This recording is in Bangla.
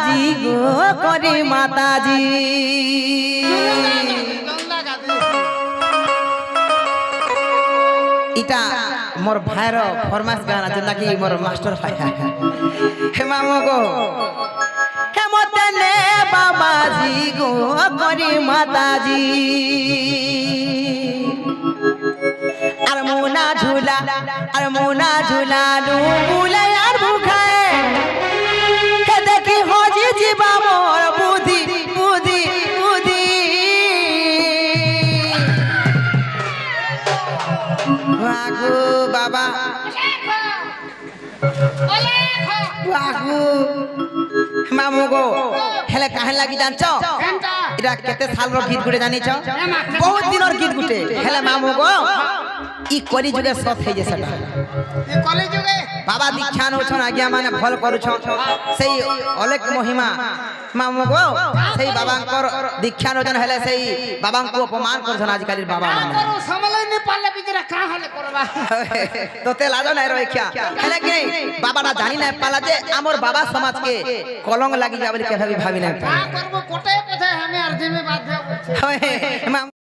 মাতাজি গো করে মাতাজি এটা মোর ভাইর ফরমাস গান আছে নাকি মোর মাস্টার ভাই হে মামু গো হেমতে নে বাবাজি গো করে মাতাজি আর মোনা ঝুলা ডুবুলে আর বুখায় হে দেখি হজি জীবা মোর বুদ্ধি বুদ্ধি বুদ্ধি বাগু বাবা বাগু মামু গো হেলে কাহে লাগি জানছ এটা কেতে সালর গীত গুটে জানিছ বহুত দিনর গীত গুটে হেলে মামু গো ই কলি যুগে সব হয়ে গেছে এই কলি যুগে বাবা দীক্ষা নউছন আজ্ঞা মানে ফল করুছ সেই অলেখ মহিমা মামু গো সেই বাবাঙ্কর দীক্ষা নউছন হেলে সেই বাবাঙ্কু অপমান করছন আজকালির বাবা মানে করো সমলয় নি পারলে বিজরা কা হলে করবা তোতে লাজ নাই রইখ্যা হেলে কি বাবাটা জানি না পালা যে আমার বাবা সমাজকে কলঙ্ক লাগি যাবে কেভাবে ভাবি না কা করব কোটে পথে আমি আর জিমে বাধ্য হচ্ছে